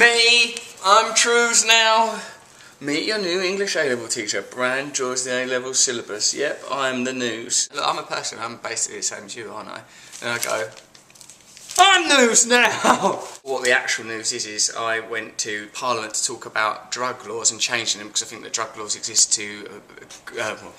Me, I'm Trews now. Meet your new English A-level teacher. Brand joins the A-level syllabus. Yep, I'm the news. Look, I'm a person, I'm basically the same as you, aren't I? And I go, I'm news now! What the actual news is I went to Parliament to talk about drug laws and changing them, because I think that drug laws exist to,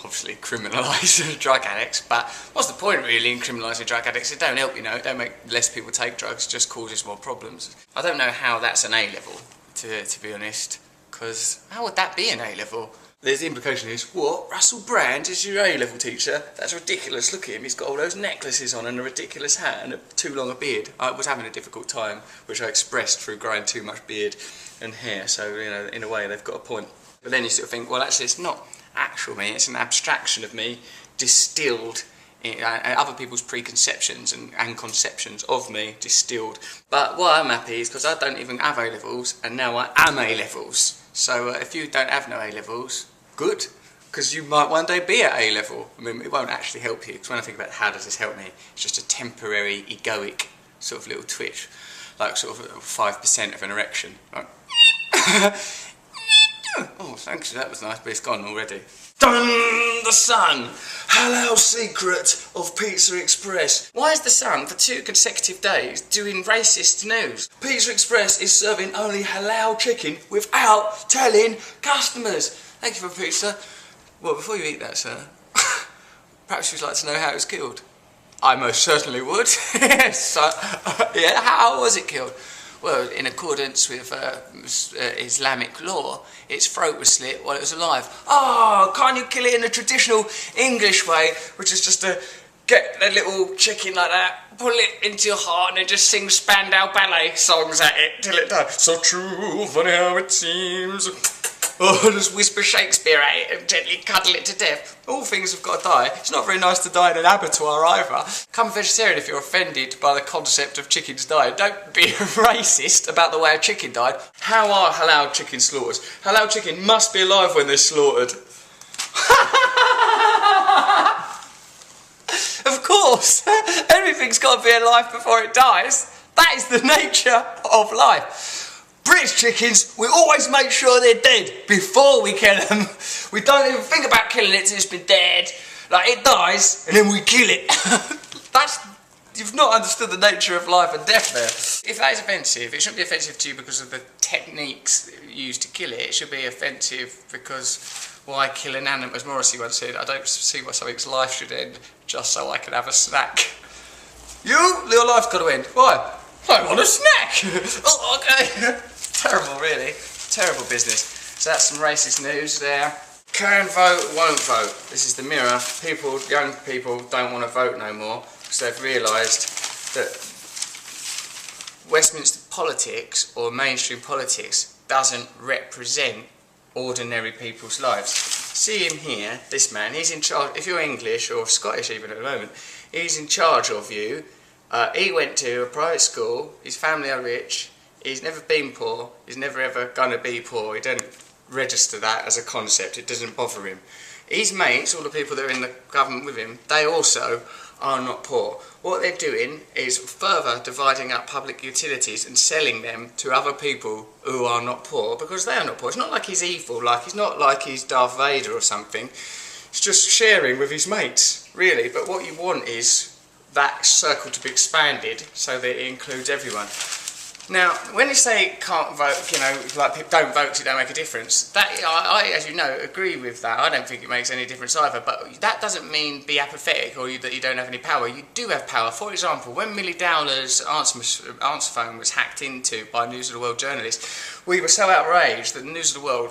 obviously, criminalise drug addicts. But what's the point, really, in criminalising drug addicts? It don't help, you know, it don't make less people take drugs, it just causes more problems. I don't know how that's an A-level, to be honest, because how would that be an A-level? The implication is, what? Russell Brand is your A-level teacher? That's ridiculous. Look at him, he's got all those necklaces on and a ridiculous hat and too long a beard. I was having a difficult time, which I expressed through growing too much beard and hair, so, you know, in a way they've got a point. But then you sort of think, well, actually it's not actual me, it's an abstraction of me distilled in other people's preconceptions and conceptions of me distilled. But why I'm happy is because I don't even have A-levels, and now I am A-levels. So if you don't have no A-levels, good, because you might one day be at A-level. I mean, it won't actually help you, because when I think about how does this help me, it's just a temporary, egoic sort of little twitch, like sort of 5% of an erection. Like, oh, thanks, that was nice, but it's gone already. Dun! The Sun! Halal secret of Pizza Express. Why is the Sun, for 2 consecutive days, doing racist news? Pizza Express is serving only halal chicken without telling customers. Thank you for pizza. Well, before you eat that, sir, perhaps you'd like to know how it was killed. I most certainly would. So, yeah, how was it killed? Well, in accordance with Islamic law, its throat was slit while it was alive. Oh, can't you kill it in the traditional English way, which is just to get the little chicken like that, pull it into your heart, and then just sing Spandau Ballet songs at it till it dies. So true, funny how it seems. Oh, just whisper Shakespeare at it and gently cuddle it to death. All things have got to die. It's not very nice to die in an abattoir either. Become a vegetarian if you're offended by the concept of chickens dying. Don't be racist about the way a chicken died. How are halal chicken slaughters? Halal chicken must be alive when they're slaughtered. Of course! Everything's got to be alive before it dies. That is the nature of life. British chickens, we always make sure they're dead before we kill them. We don't even think about killing it till it's been dead. Like, it dies, and then we kill it. You've not understood the nature of life and death there. If that is offensive, it shouldn't be offensive to you because of the techniques used to kill it. It should be offensive because why kill an animal? As Morrissey once said, I don't see why something's life should end just so I can have a snack. Your life's got to end. Why? I want a snack. Oh, okay. Terrible, really. Terrible business. So that's some racist news there. Can vote, won't vote. This is the Mirror. People, young people, don't want to vote no more because they've realised that Westminster politics or mainstream politics doesn't represent ordinary people's lives. See him here, this man, he's in charge. If you're English or Scottish even at the moment, he's in charge of you. He went to a private school, his family are rich, he's never been poor, he's never ever gonna be poor, he doesn't register that as a concept, it doesn't bother him. His mates, all the people that are in the government with him, they also are not poor. What they're doing is further dividing up public utilities and selling them to other people who are not poor, because they are not poor. It's not like he's evil, like he's not like he's Darth Vader or something, it's just sharing with his mates, really. But what you want is that circle to be expanded so that it includes everyone. Now, when you say can't vote, you know, like don't vote because it don't make a difference, that I, as you know, agree with that. I don't think it makes any difference either, but that doesn't mean be apathetic or that you don't have any power. You do have power. For example, when Millie Dowler's answer phone was hacked into by News of the World journalists, we were so outraged that News of the World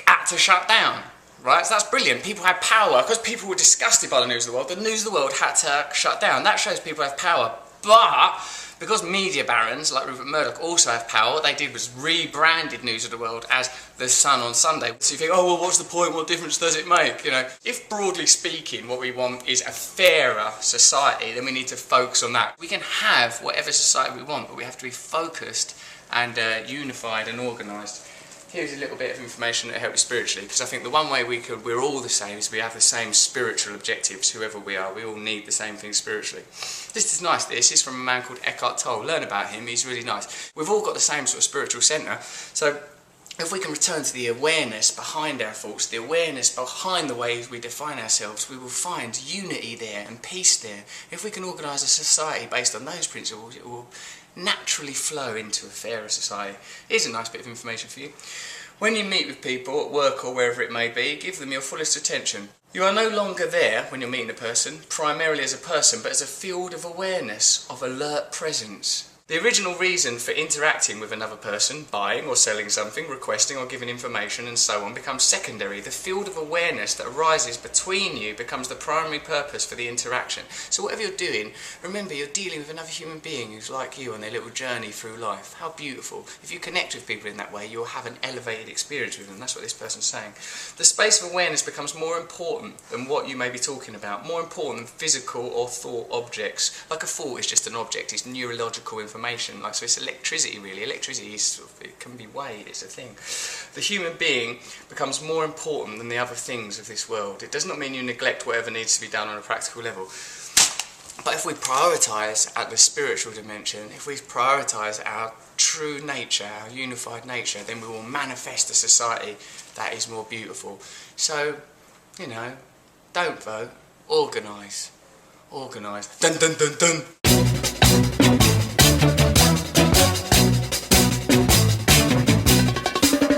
had to shut down. Right, so that's brilliant. People had power because people were disgusted by the News of the World. The News of the World had to shut down. That shows people have power. But because media barons like Rupert Murdoch also have power, what they did was rebranded News of the World as The Sun on Sunday. So you think, oh well, what's the point? What difference does it make? You know, if broadly speaking, what we want is a fairer society, then we need to focus on that. We can have whatever society we want, but we have to be focused and unified and organised. here's a little bit of information that helps you spiritually, because I think the one way we're all the same is we have the same spiritual objectives, whoever we are. We all need the same things spiritually. This is nice. This is from a man called Eckhart Tolle. Learn about him. He's really nice. We've all got the same sort of spiritual centre. So if we can return to the awareness behind our thoughts, the awareness behind the ways we define ourselves, we will find unity there and peace there. If we can organise a society based on those principles, it will naturally flow into a fairer society. Here's a nice bit of information for you. When you meet with people at work or wherever it may be, give them your fullest attention. You are no longer there, when you're meeting a person, primarily as a person, but as a field of awareness, of alert presence. The original reason for interacting with another person, buying or selling something, requesting or giving information and so on, becomes secondary. The field of awareness that arises between you becomes the primary purpose for the interaction. So whatever you're doing, remember you're dealing with another human being who's like you on their little journey through life. How beautiful. If you connect with people in that way, you'll have an elevated experience with them. That's what this person's saying. The space of awareness becomes more important than what you may be talking about, more important than physical or thought objects. Like a thought is just an object, it's neurological information. Like, so it's electricity really. Electricity is, it can be weighed, it's a thing. The human being becomes more important than the other things of this world. It does not mean you neglect whatever needs to be done on a practical level. But if we prioritise at the spiritual dimension, if we prioritise our true nature, our unified nature, then we will manifest a society that is more beautiful. So, you know, don't vote, organise. Organise. Dun dun dun dun!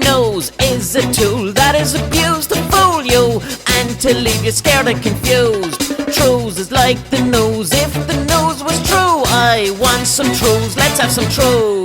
Nose is a tool that is abused to fool you and to leave you scared and confused. Trews is like the nose. If the nose was true, I want some trews. Let's have some trews.